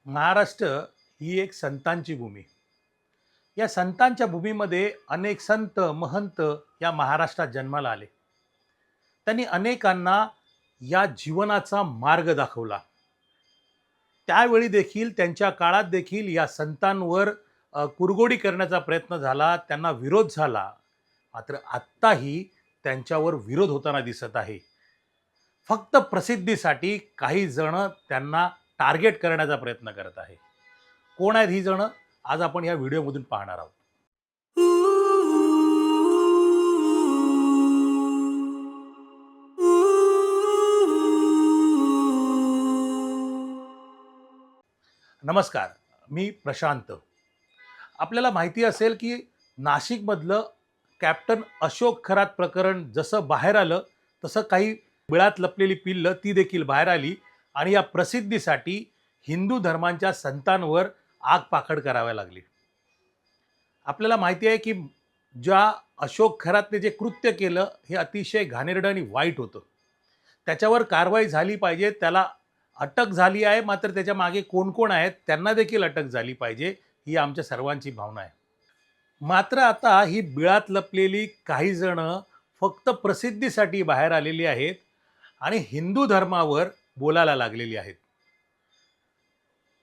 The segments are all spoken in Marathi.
महाराष्ट्र ही एक संतांची भूमी. या संतांच्या भूमीमध्ये अनेक संत महंत या महाराष्ट्रात जन्माला आले. त्यांनी अनेकांना या जीवनाचा मार्ग दाखवला. त्यावेळी देखील त्यांच्या काळात देखील या संतांवर कुरघोडी करण्याचा प्रयत्न झाला, त्यांना विरोध झाला. मात्र आत्ताही त्यांच्यावर विरोध होताना दिसत आहे. फक्त प्रसिद्धीसाठी काही जण त्यांना टार्गेट करण्याचा प्रयत्न करत आहे. कोण आहेत ही जण? आज आपण या व्हिडिओमधून पाहणार आहोत. नमस्कार, मी प्रशांत. आपल्याला माहिती असेल की नाशिकमधलं कॅप्टन अशोक खरात प्रकरण जसं बाहेर आलं, तसं काही बिळात लपलेली पिल्लं ती देखील बाहेर आली आणि या प्रसिद्धीसाठी हिंदू धर्मांच्या संतांवर आगपाखड कराव्या लागली. आपल्याला माहिती आहे की ज्या अशोक खरातने जे कृत्य केलं हे अतिशय घाणेरडं आणि वाईट होतं. त्याच्यावर कारवाई झाली पाहिजे, त्याला अटक झाली आहे, मात्र त्याच्या मागे कोण कोण आहेत त्यांना देखील अटक झाली पाहिजे, ही आमच्या सर्वांची भावना आहे. मात्र आता ही बिळात लपलेली काही जण फक्त प्रसिद्धीसाठी बाहेर आलेली आहेत आणि हिंदू धर्मावर बोलायला लागलेली आहेत.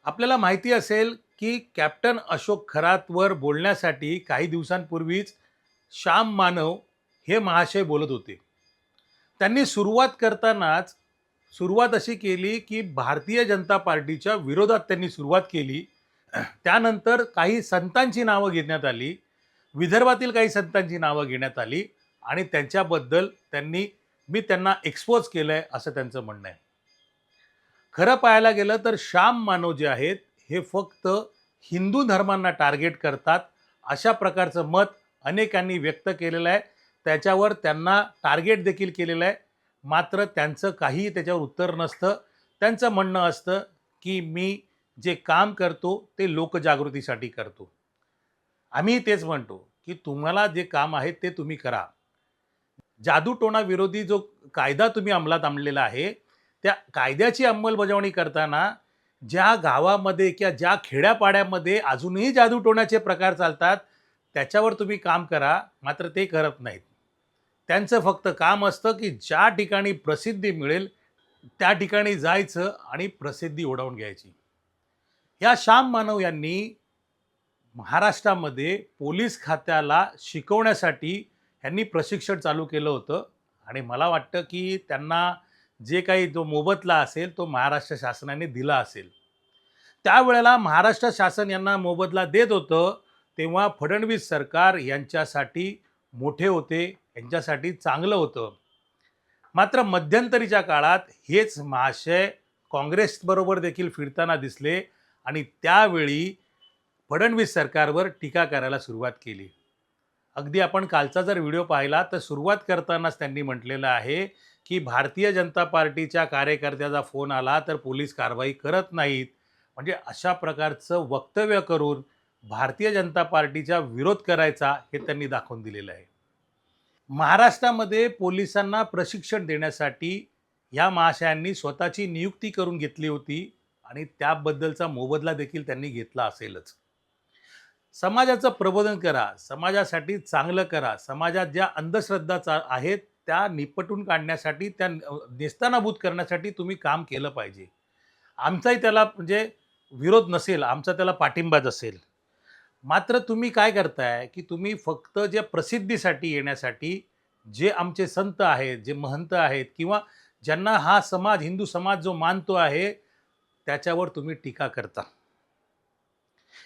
आपल्याला माहिती असेल की कॅप्टन अशोक खरातवर बोलण्यासाठी काही दिवसांपूर्वीच श्याम मानव हे महाशय बोलत होते. त्यांनी सुरुवात अशी केली की भारतीय जनता पार्टीच्या विरोधात त्यांनी सुरुवात केली. त्यानंतर काही संतांची नावं घेण्यात आली, विदर्भातील काही संतांची नावं घेण्यात आली आणि त्यांच्याबद्दल मी त्यांना एक्सपोज केलं आहे असं त्यांचं म्हणणं आहे. खरं पाहायला गेलं तर श्याम मानव जे आहेत हे फक्त हिंदू धर्मांना टार्गेट करतात, अशा प्रकारचं मत अनेकांनी व्यक्त केलेलं आहे. त्याच्यावर त्यांना टार्गेट देखील केलेलं आहे. मात्र त्यांचं काहीही त्याच्यावर उत्तर नसतं. त्यांचं म्हणणं असतं की मी जे काम करतो ते लोकजागृतीसाठी करतो. आम्ही तेच म्हणतो की तुम्हाला जे काम आहे ते तुम्ही करा. जादूटोणा विरोधी जो कायदा तुम्ही अंमलात आणलेला आहे, त्या कायद्याची अंमलबजावणी करताना ज्या गावामध्ये किंवा ज्या खेड्यापाड्यामध्ये अजूनही जादूटोण्याचे प्रकार चालतात त्याच्यावर तुम्ही काम करा, मात्र ते करत नाहीत. त्यांचं फक्त काम असतं की ज्या ठिकाणी प्रसिद्धी मिळेल त्या ठिकाणी जायचं आणि प्रसिद्धी ओढवून घ्यायची. या श्याम मानव यांनी महाराष्ट्रामध्ये पोलीस खात्याला शिकवण्यासाठी यांनी प्रशिक्षण चालू केलं होतं आणि मला वाटतं की त्यांना जे काही जो मोबदला असेल तो महाराष्ट्र शासनाने दिला असेल. त्यावेळेला महाराष्ट्र शासन यांना मोबदला देत होतं तेव्हा फडणवीस सरकार यांच्यासाठी मोठे होते, यांच्यासाठी चांगलं होतं. मात्र मध्यंतरीच्या काळात हेच महाशय काँग्रेसबरोबर देखील फिरताना दिसले आणि त्यावेळी फडणवीस सरकारवर टीका करायला सुरुवात केली. अगदी आपण कालचा जर व्हिडिओ पाहिला तर सुरुवात करतानाच त्यांनी म्हटलेलं आहे की भारतीय जनता पार्टीच्या कार्यकर्त्याचा फोन आला तर पोलीस कारवाई करत नाहीत. म्हणजे अशा प्रकारचं वक्तव्य करून भारतीय जनता पार्टीचा विरोध करायचा हे त्यांनी दाखवून दिलेलं आहे. महाराष्ट्रामध्ये पोलिसांना प्रशिक्षण देण्यासाठी या महाशयांनी स्वतःची नियुक्ती करून घेतली होती आणि त्याबद्दलचा मोबदला देखील त्यांनी घेतला असेलच. समाजाचं प्रबोधन करा, समाजासाठी चांगलं करा, समाजात ज्या अंधश्रद्धा आहेत त्या निपटून काढण्यासाठी, त्या नेस्तानाबूत करण्यासाठी तुम्ही काम केलं पाहिजे. आमचाही त्याला म्हणजे विरोध नसेल, आमचा त्याला पाठिंबाच असेल. मात्र तुम्ही काय करताय की तुम्ही फक्त जे प्रसिद्धीसाठी येण्यासाठी जे आमचे संत आहेत, जे महंत आहेत किंवा ज्यांना हा समाज, हिंदू समाज जो मानतो आहे त्याच्यावर तुम्ही टीका करता.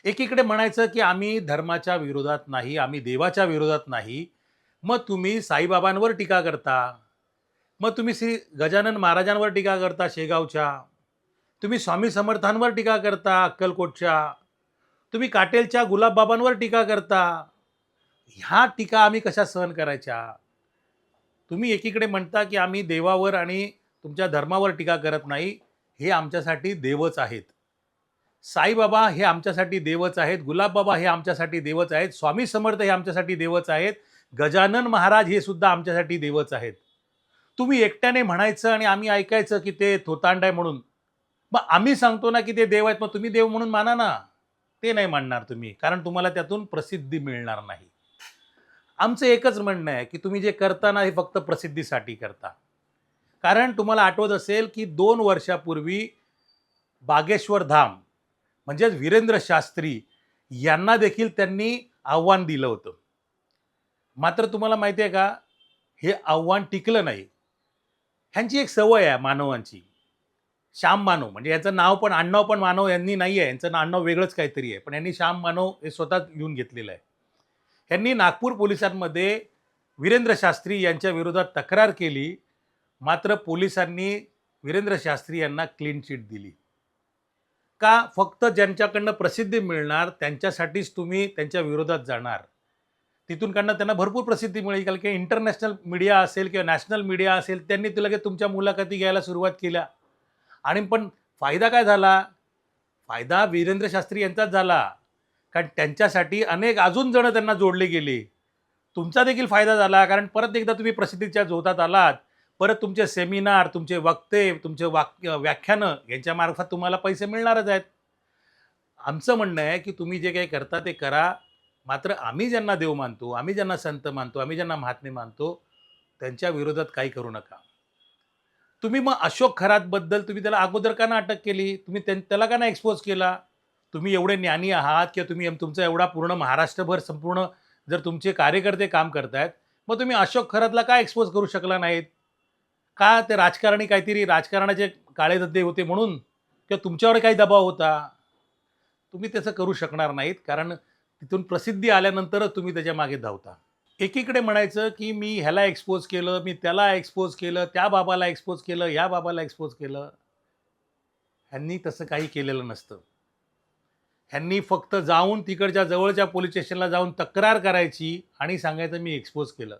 एकीकडे म्हणायचं की आम्ही धर्माच्या विरोधात नाही, आम्ही देवाच्या विरोधात नाही, मग तुम्ही साईबाबांवर टीका करता, मग तुम्ही श्री गजानन महाराजांवर टीका करता शेगावच्या, तुम्ही स्वामी समर्थांवर टीका करता अक्कलकोटच्या, तुम्ही काटेलच्या गुलाबबाबांवर टीका करता. ह्या टीका आम्ही कशा सहन करायच्या? तुम्ही एकीकडे म्हणता की आम्ही देवावर आणि तुमच्या धर्मावर टीका करत नाही, हे आमच्यासाठी देवच आहेत. साईबाबा हे आमच्यासाठी देवच आहेत, गुलाबबाबा हे आमच्यासाठी देवच आहेत, स्वामी समर्थ हे आमच्यासाठी देवच आहेत, गजानन महाराज हे सुद्धा आमच्यासाठी देवच आहेत. तुम्ही एकट्याने म्हणायचं आणि आम्ही ऐकायचं की ते थोतांड आहे म्हणून. मग आम्ही सांगतो ना की ते देव आहेत, मग तुम्ही देव म्हणून माना ना. ते नाही मानणार तुम्ही, कारण तुम्हाला त्यातून प्रसिद्धी मिळणार नाही. आमचं एकच म्हणणं आहे की तुम्ही जे करता ना हे फक्त प्रसिद्धीसाठी करता. कारण तुम्हाला आठवत असेल की 2 वर्षापूर्वी बागेश्वर धाम म्हणजेच वीरेंद्र शास्त्री यांना देखील त्यांनी आव्हान दिलं होतं. मात्र तुम्हाला माहिती आहे का, हे आव्हान टिकलं नाही. ह्यांची एक सवय आहे मानवांची. श्याम मानव म्हणजे याचं नाव पण आडनाव पण मानव यांनी नाही आहे. यांचं आडनाव वेगळंच काहीतरी आहे. पण यांनी श्याम मानव हे स्वतः लिहून घेतलेलं आहे. यांनी नागपूर पोलिसांमध्ये वीरेंद्र शास्त्री यांच्या विरोधात तक्रार केली. मात्र पोलिसांनी वीरेंद्र शास्त्री यांना क्लीन चिट दिली. का? फक्त ज्यांच्याकडनं प्रसिद्धी मिळणार त्यांच्यासाठीच तुम्ही त्यांच्या विरोधात जाणार. तिथूनकडनं त्यांना भरपूर प्रसिद्धी मिळेल, कारण की इंटरनॅशनल मीडिया असेल किंवा नॅशनल मीडिया असेल, त्यांनी ते लगेच तुमच्या मुलाखती घ्यायला सुरुवात केल्या. आणि पण फायदा काय झाला? फायदा वीरेंद्र शास्त्री यांचाच झाला. कारण त्यांच्यासाठी अनेक अजून जण त्यांना जोडले गेले. तुमचा देखील फायदा झाला, कारण परत एकदा तुम्ही प्रसिद्धीच्या झोतात आलात. परत तुमचे सेमिनार, तुमचे वक्ते, तुमचे व्याख्यानं यांच्यामार्फत तुम्हाला पैसे मिळणारच आहेत. आमचं म्हणणं आहे की तुम्ही जे काही करता ते करा. मात्र आम्ही ज्यांना देव मानतो, आम्ही ज्यांना संत मानतो, आम्ही ज्यांना महात्मे मानतो, त्यांच्या विरोधात काही करू नका. तुम्ही मग अशोक खरातबद्दल तुम्ही त्याला अगोदर का नाही अटक केली? तुम्ही त्याला का नाही एक्सपोज केला? तुम्ही एवढे ज्ञानी आहात किंवा तुम्ही तुमचा एवढा पूर्ण महाराष्ट्रभर संपूर्ण जर तुमचे कार्यकर्ते काम करतायत, मग तुम्ही अशोक खरातला का एक्सपोज करू शकला नाहीत? का? ते राजकारणी काहीतरी राजकारणाचे काळे धंदे होते म्हणून? किंवा तुमच्यावर काही दबाव होता? तुम्ही त्याचं करू शकणार नाहीत, कारण तिथून प्रसिद्धी आल्यानंतरच तुम्ही त्याच्या मागे धावता. एकीकडे म्हणायचं की मी ह्याला एक्सपोज केलं, मी त्याला एक्सपोज केलं, त्या बाबाला एक्सपोज केलं, या बाबाला एक्सपोज केलं. ह्यांनी तसं काही केलेलं नसतं. ह्यांनी फक्त जाऊन तिकडच्या जवळच्या पोलीस स्टेशनला जाऊन तक्रार करायची आणि सांगायचं मी एक्सपोज केलं.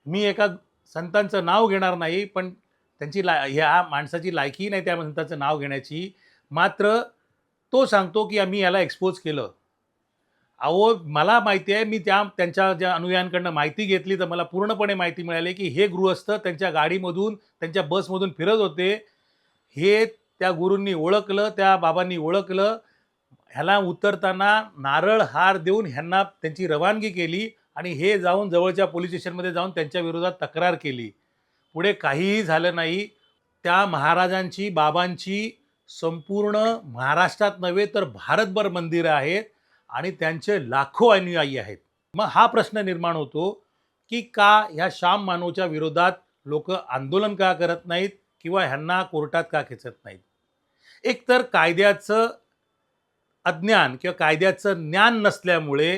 मी एका संतांचं नाव घेणार नाही, पण त्यांची ह्या माणसाची लायकी नाही त्या संतांचं नाव घेण्याची. मात्र तो सांगतो की आम्ही याला एक्सपोज केलं. अहो, मला माहिती आहे, मी त्यांच्या ज्या अनुयायांकडनं माहिती घेतली तर मला पूर्णपणे माहिती मिळाली की हे गृहस्थ त्यांच्या गाडीमधून, त्यांच्या बसमधून फिरत होते. हे त्या गुरूंनी ओळखलं, त्या बाबांनी ओळखलं. ह्याला उतरताना नारळ हार देऊन ह्यांना त्यांची रवानगी केली आणि हे जाऊन जवळच्या पोलीस स्टेशनमध्ये जाऊन त्यांच्या विरोधात तक्रार केली. पुढे काहीही झालं नाही. त्या महाराजांची, बाबांची संपूर्ण महाराष्ट्रात नव्हे तर भारतभर मंदिरं आहेत आणि त्यांचे लाखो अनुयायी आहेत. मग हा प्रश्न निर्माण होतो की का ह्या श्याम मानवच्या विरोधात लोक आंदोलन का करत नाहीत किंवा ह्यांना कोर्टात का खेचत नाहीत? एक तर कायद्याचं अज्ञान किंवा कायद्याचं ज्ञान नसल्यामुळे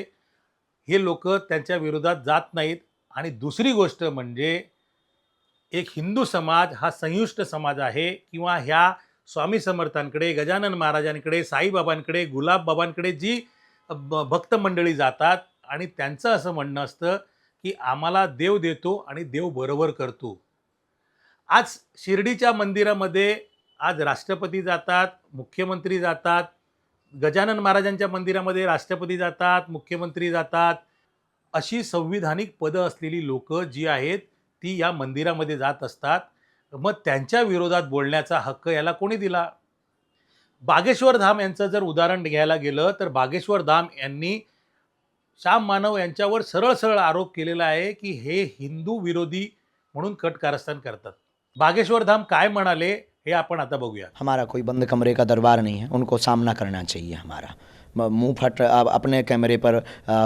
हे लोक त्यांच्या विरोधात जात नाहीत. आणि दुसरी गोष्ट म्हणजे एक हिंदू समाज हा संयुष्ट समाज आहे, किंवा ह्या स्वामी समर्थांकडे, गजानन महाराजांकडे, साईबाबांकडे, गुलाबबाबांकडे जी भक्त मंडळी जातात आणि त्यांचं असं म्हणणं असतं की आम्हाला देव देतो आणि देव बरोबर करतो. आज शिर्डीच्या मंदिरामध्ये आज राष्ट्रपती जातात, मुख्यमंत्री जातात. गजानन महाराजांच्या मंदिरामध्ये राष्ट्रपती जातात, मुख्यमंत्री जातात. अशी संविधानिक पदं असलेली लोक जी आहेत ती या मंदिरामध्ये जात असतात. मग त्यांच्या विरोधात बोलण्याचा हक्क याला कोणी दिला? बागेश्वर धाम यांचं जर उदाहरण घ्यायला गेलं तर बागेश्वर धाम यांनी श्याम मानव यांच्यावर सरळ सरळ आरोप केलेला आहे की हे हिंदू विरोधी म्हणून कट कारस्थान करतात. बागेश्वर धाम काय म्हणाले हे आपण आता बघूया. हमारा कोई बंद कमरे का दरबार नहीं है, उनको सामना करना चाहिए हमारा। मुंह फट अपने कैमरे पर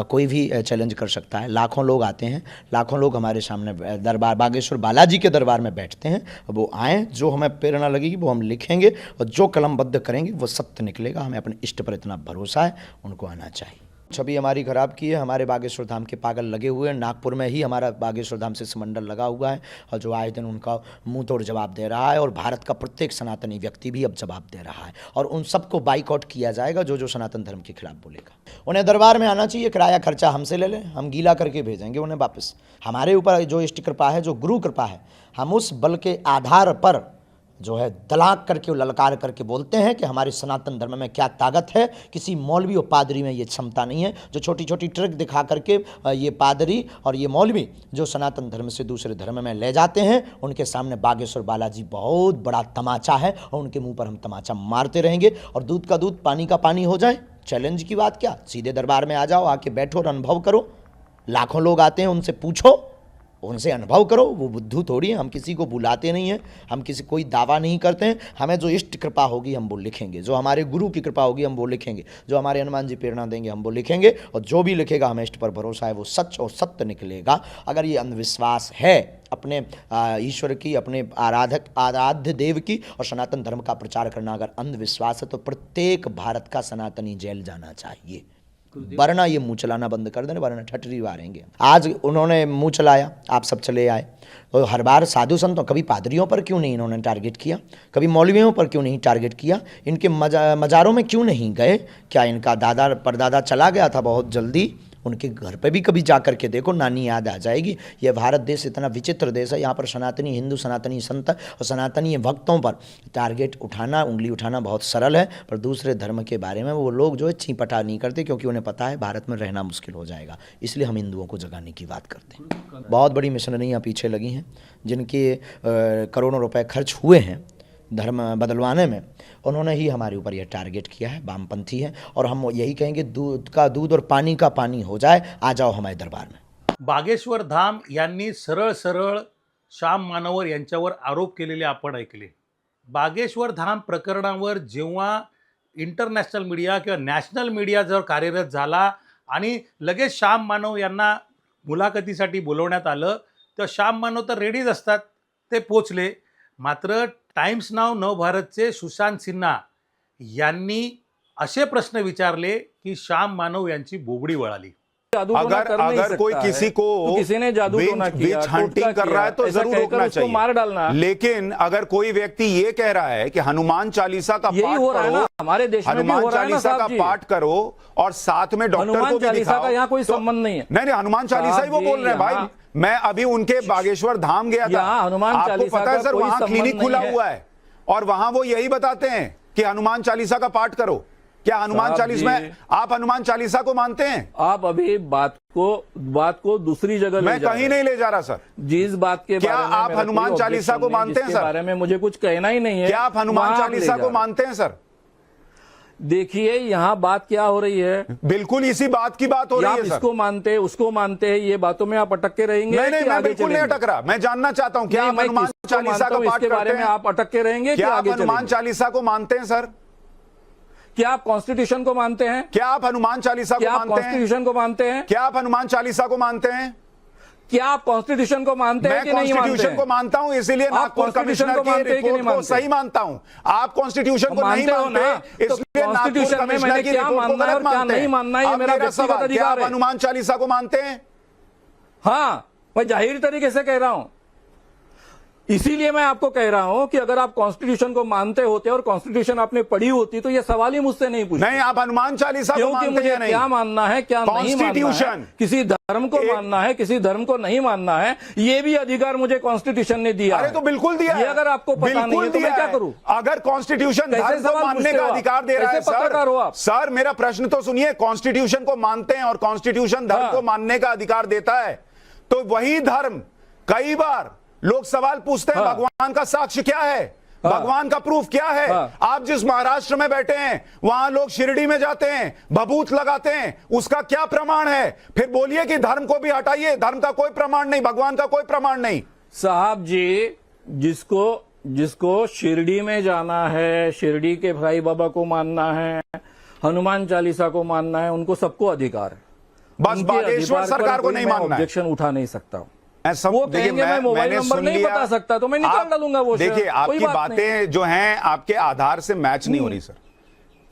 कोई भी चैलेंज कर सकता है। लाखों लोग आते हैं, लाखों लोग हमारे सामने दरबार बागेश्वर बालाजी के दरबार में बैठते हैं। वो आएँ, जो हमें प्रेरणा लगेगी वो हम लिखेंगे और जो कलमबद्ध करेंगे वो सत्य निकलेगा। हमें अपने इष्ट पर इतना भरोसा है, उनको आना चाहिए। छवि हमारी खराब की है, हमारे बागेश्वर धाम के पागल लगे हुए हैं। नागपुर में ही हमारा बागेश्वर धाम से समंडल लगा हुआ है और जो आए दिन उनका मुंह तोड़ जवाब दे रहा है, और भारत का प्रत्येक सनातनी व्यक्ति भी अब जवाब दे रहा है, और उन सबको बाइकआउट किया जाएगा जो जो सनातन धर्म के खिलाफ बोलेगा। उन्हें दरबार में आना चाहिए, किराया खर्चा हमसे ले लें, हम गीला करके भेजेंगे उन्हें वापस। हमारे ऊपर जो इष्ट कृपा है, जो गुरु कृपा है, हम उस बल के आधार पर जो है दलाक करके ललकार करके बोलते हैं कि हमारे सनातन धर्म में क्या ताकत है। किसी मौलवी और पादरी में ये क्षमता नहीं है। जो छोटी छोटी ट्रिक दिखा करके ये पादरी और ये मौलवी जो सनातन धर्म से दूसरे धर्म में ले जाते हैं, उनके सामने बागेश्वर बालाजी बहुत बड़ा तमाचा है और उनके मुंह पर हम तमाचा मारते रहेंगे। और दूध का दूध पानी का पानी हो जाए, चैलेंज की बात क्या, सीधे दरबार में आ जाओ, आके बैठो और अनुभव करो। लाखों लोग आते हैं, उनसे पूछो, उनसे अनुभव करो। वो बुद्धू थोड़ी है, हम किसी को बुलाते नहीं हैं, हम किसी कोई दावा नहीं करते हैं। हमें जो इष्ट कृपा होगी हम वो लिखेंगे, जो हमारे गुरु की कृपा होगी हम वो लिखेंगे, जो हमारे हनुमान जी प्रेरणा देंगे हम वो लिखेंगे। और जो भी लिखेगा हमें इष्ट पर भरोसा है वो सच और सत्य निकलेगा। अगर ये अंधविश्वास है अपने ईश्वर की, अपने आराध्य देव की और सनातन धर्म का प्रचार करना अगर अंधविश्वास है, तो प्रत्येक भारत का सनातनी जेल जाना चाहिए। वरना ये मुंह चलाना बंद कर देना, वरना ठटरी मारेंगे। आज उन्होंने मुंह चलाया, आप सब चले आए। तो हर बार साधु संतों, कभी पादरियों पर क्यों नहीं इन्होंने टारगेट किया, कभी मौलवियों पर क्यों नहीं टारगेट किया, इनके मज़ारों में क्यों नहीं गए? क्या इनका दादा परदादा चला गया था बहुत जल्दी? उनके घर पे भी कभी जा कर के देखो, नानी याद आ जाएगी। यह भारत देश इतना विचित्र देश है, यहाँ पर सनातनी हिंदू, सनातनी संत और सनातनी भक्तों पर टारगेट उठाना, उंगली उठाना बहुत सरल है। पर दूसरे धर्म के बारे में वो लोग जो है चीपटा नहीं करते, क्योंकि उन्हें पता है भारत में रहना मुश्किल हो जाएगा। इसलिए हम हिंदुओं को जगाने की बात करते हैं। बहुत बड़ी मिशनरियाँ पीछे लगी हैं, जिनके करोड़ों रुपये खर्च हुए हैं धर्म बदलवाने में। उन्होंने ही हमारे ऊपर यह टारगेट किया है, वामपंथी है। और हम यही कहेंगे, दूध का दूध और पानी का पानी हो जाए, आ जाओ हमारे दरबार में। बागेश्वर धाम यांनी सरळ सरळ श्याम मानवर यांच्यावर आरोप केलेले आपण ऐकले। बागेश्वर धाम प्रकरणावर जेव्हा इंटरनॅशनल मीडिया किंवा नॅशनल मीडिया जर कार्यरत झाला आणि लगेच श्याम मानव यांना मुलाखतीसाठी बोलवण्यात आलं, तर श्याम मानव तर रेडीच असतात, ते पोचले। मात्र टाइम्स नाव नवभारतचे सुशांत सिन्हा यांनी असे प्रश्न विचारले की श्याम मानव यांची बोबडी वळाली। अगर कोई किसी को तो किसी ने जादू टोना किया, विच हंटिंग कर रहा है तो जरूर रोकना चाहिए, मार डालना। लेकिन अगर कोई व्यक्ति ये कह रहा है कि हनुमान चालीसा का पाठ करो, हमारे देश में हनुमान चालीसा का पाठ करो और साथ में डॉक्टर को भी चालीसा का यहाँ कोई तो संबंध नहीं है। नहीं, हनुमान चालीसा ही वो बोल रहे हैं भाई। मैं अभी उनके बागेश्वर धाम गया था, आपको पता है सर, वहां क्लिनिक खुला हुआ है और वहां वो यही बताते हैं कि हनुमान चालीसा का पाठ करो। क्या हनुमान चालीसा में आप हनुमान चालीसा को मानते हैं? आप अभी बात को दूसरी जगह मैं कहीं नहीं ले जा रहा सर। जिस बात के क्या बारे में आप हनुमान चालीसा को मानते हैं सर? बारे में मुझे कुछ कहना ही नहीं है। क्या आप हनुमान चालीसा को मानते हैं सर? देखिए यहाँ बात क्या हो रही है, बिल्कुल इसी बात की बात हो रही है सर। इसको मानते हैं, उसको मानते हैं, ये बातों में आप अटक के रहेंगे? नहीं, मैं बिल्कुल नहीं अटक रहा। मैं जानना चाहता हूं, क्या आप हनुमान चालीसा का पाठ करते हैं? आप अटक के रहेंगे? क्या आप हनुमान चालीसा को मानते हैं सर? क्या आप कॉन्स्टिट्यूशन को मानते हैं? क्या आप हनुमान चालीसा को मानते हैं? कॉन्स्टिट्यूशन को मानते हैं? क्या आप हनुमान चालीसा को मानते हैं? क्या आप कॉन्स्टिट्यूशन को मानते हैं कि नहीं मानते? कॉन्स्टिट्यूशन को मानता हूं, इसीलिए नागपुर कमिश्नर की रिपोर्ट को सही मानता हूं। आप कॉन्स्टिट्यूशन को नहीं मानते, इसलिए नागपुर कमिश्नर की रिपोर्ट को गलत मानते हैं। मानना ये मेरा व्यक्तिगत अधिकार है। क्या आप हनुमान चालीसा को मानते हैं? हाँ, मैं जाहिर तरीके से कह रहा हूं। इसीलिए मैं आपको कह रहा हूं कि अगर आप कॉन्स्टिट्यूशन को मानते होते और कॉन्स्टिट्यूशन आपने पढ़ी होती तो ये सवाल ही मुझसे नहीं पूछते। नहीं, आप हनुमान चालीसा को मानते मुझे हैं नहीं? क्या मानना है, क्या नहीं मानना है, किसी धर्म को मानना है, किसी धर्म को नहीं मानना है, ये भी अधिकार मुझे कॉन्स्टिट्यूशन ने दिया। अरे तो बिल्कुल दिया है। अगर आपको पता नहीं है तो मैं क्या करूं? अगर कॉन्स्टिट्यूशन धर्म को मानने का अधिकार दे रहा है सर, मेरा प्रश्न तो सुनिए। कॉन्स्टिट्यूशन को मानते हैं और कॉन्स्टिट्यूशन धर्म को मानने का अधिकार देता है, तो वही धर्म कई बार लोग सवाल पूछते हैं, भगवान का साक्ष्य क्या है, भगवान का प्रूफ क्या है? आप जिस महाराष्ट्र में बैठे हैं वहां लोग शिरडी में जाते हैं, भभूत लगाते हैं, उसका क्या प्रमाण है? फिर बोलिए कि धर्म को भी हटाइए, धर्म का कोई प्रमाण नहीं, भगवान का कोई प्रमाण नहीं। साहब जी, जिसको शिरडी में जाना है, शिरडी के भाई बाबा को मानना है, हनुमान चालीसा को मानना है, उनको सबको अधिकार है। बस बागेश्वर सरकार को नहीं मानना है। ऑब्जेक्शन उठा नहीं सकता। वो कहेंगे मैं मोबाइल नंबर नहीं बता सकता तो मैं निकाल डालूंगा वो। देखिए, आपकी बातें जो हैं आपके आधार से मैच नहीं हो रही सर।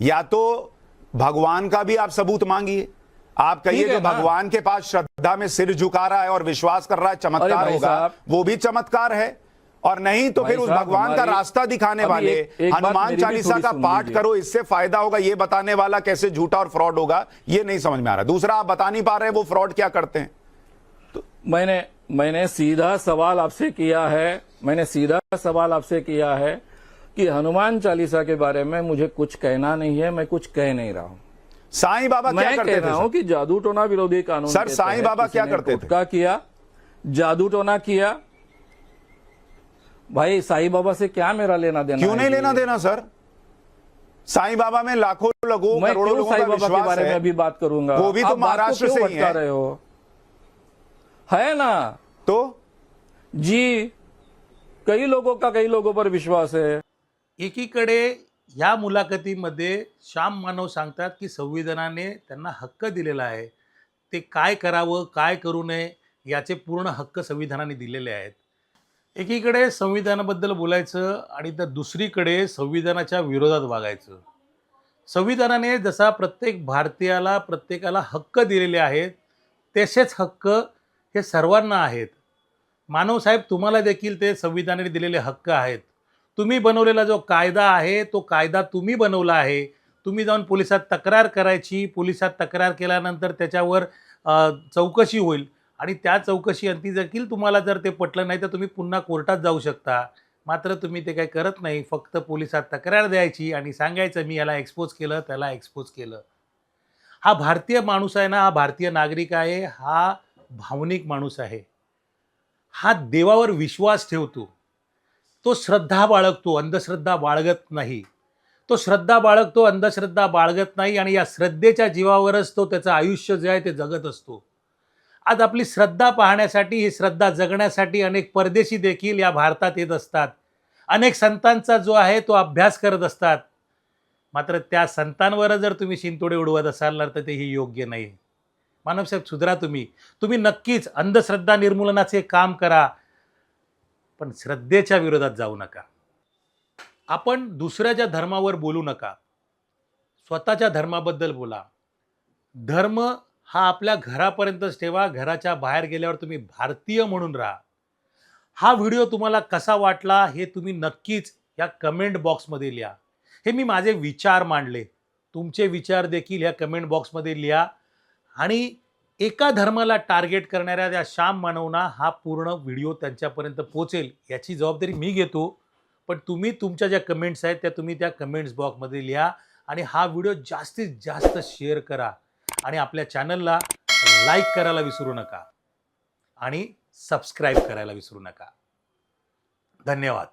या तो भगवान का भी आप सबूत मांगिए, आप कहिए जो भगवान के पास श्रद्धा में सिर झुका रहा है और विश्वास कर रहा है चमत्कार होगा, वो भी चमत्कार है। और नहीं तो फिर उस भगवान का रास्ता दिखाने वाले हनुमान चालीसा का पाठ करो, इससे फायदा होगा, ये बताने वाला कैसे झूठा और फ्रॉड होगा, ये नहीं समझ में आ रहा। दूसरा, आप बता नहीं पा रहे वो फ्रॉड क्या करते हैं। तो मैंने सीधा सवाल आपसे किया है, कि हनुमान चालीसा के बारे में मुझे कुछ कहना नहीं है, मैं कुछ कह नहीं रहा हूं। साईं बाबा क्या मैं करते कह थे रहा हूं सर? कि जादू टोना विरोधी कानून सर, के साईं तहत बाबा किसी क्या ने करते थे? गुटखा किया, जादू टोना किया। भाई साईं बाबा से क्या मेरा लेना देना? क्यों है नहीं जी? लेना देना सर? साईं बाबा में लाखों लोगों, मैं करोड़ों क्यों लोगों साईं का बाबा के विश्वास बारे में है। अभी बात करूंगा? वो भी तो आप बात को महाराष्ट्र क्यों से ही भटका है। रहे हो? है ना तो जी, कई लोगों का कई लोगों पर विश्वास है। एकीकडे या मुलाखतीमध्ये श्याम मानव सांगतात की संविधानाने त्यांना हक्क दिलेला आहे, ते काय करावं काय करू नये याचे पूर्ण हक्क संविधानाने दिलेले आहेत. एकीकडे संविधानाबद्दल बोलायचं आणि तर दुसरीकडे संविधानाच्या विरोधात वागायचं. संविधानाने जसा प्रत्येक भारतीयाला प्रत्येकाला हक्क दिलेले आहेत, तसेच हक्क हे सर्वांना आहेत. मानवसाहेब, तुम्हाला देखील ते संविधानाने दिलेले हक्क आहेत. तुम्ही बनवलेला जो कायदा आहे, तो कायदा तुम्ही बनवला आहे. तुम्ही जाऊन पोलिसात तक्रार करायची, पोलिसात तक्रार केल्यानंतर त्याच्यावर चौकशी होईल आणि त्या चौकशी अंती देखील तुम्हाला जर ते पटलं नाही, तर तुम्ही पुन्हा कोर्टात जाऊ शकता. मात्र तुम्ही ते काही करत नाही. फक्त पोलिसात तक्रार द्यायची आणि सांगायचं, मी याला एक्सपोज केलं, त्याला एक्सपोज केलं. हा भारतीय माणूस आहे ना, हा भारतीय नागरिक आहे, हा भावनिक माणूस आहे. हा देवावर विश्वास ठेवतो. तो श्रद्धा बाळगतो, अंधश्रद्धा बाळगत नाही. तो श्रद्धा बाळगतो, अंधश्रद्धा बाळगत नाही आणि या श्रद्धेच्या जीवावरच तो त्याचं आयुष्य जे आहे ते जगत असतो. आज आपली श्रद्धा पाहण्यासाठी, ही श्रद्धा जगण्यासाठी अनेक परदेशी देखील या भारतात येत असतात. अनेक संतांचा जो आहे तो अभ्यास करत असतात. मात्र त्या संतांवर जर तुम्ही शिंतोडे उडवत असाल तर तेही योग्य नाही. मानवसाहेब, सुधरा तुम्ही. तुम्ही नक्कीच अंधश्रद्धा निर्मूलनाचे काम करा, पण श्रद्धेच्या विरोधात जाऊ नका. आपण दुसऱ्याच्या धर्मावर बोलू नका. स्वतःच्या धर्माबद्दल बोला. धर्म हा आपल्या घरापर्यंतच ठेवा. घराच्या बाहेर गेल्यावर तुम्ही भारतीय म्हणून राहा. हा व्हिडिओ तुम्हाला कसा वाटला हे तुम्ही नक्कीच या कमेंट बॉक्समध्ये लिहा. हे मी माझे विचार मांडले. तुमचे विचार देखील या कमेंट बॉक्समध्ये लिहा आणि एका धर्माला टार्गेट करणाऱ्या त्या श्याम मानवना हा पूर्ण व्हिडिओ त्यांच्यापर्यंत पोहोचेल याची जबाबदारी मी घेतो. पण तुम्ही तुमच्या ज्या कमेंट्स आहेत त्या तुम्ही त्या कमेंट्स बॉक्समध्ये लिहा आणि हा व्हिडिओ जास्तीत जास्त शेअर करा आणि आपल्या चॅनलला लाईक करायला विसरू नका आणि सबस्क्राईब करायला विसरू नका. धन्यवाद.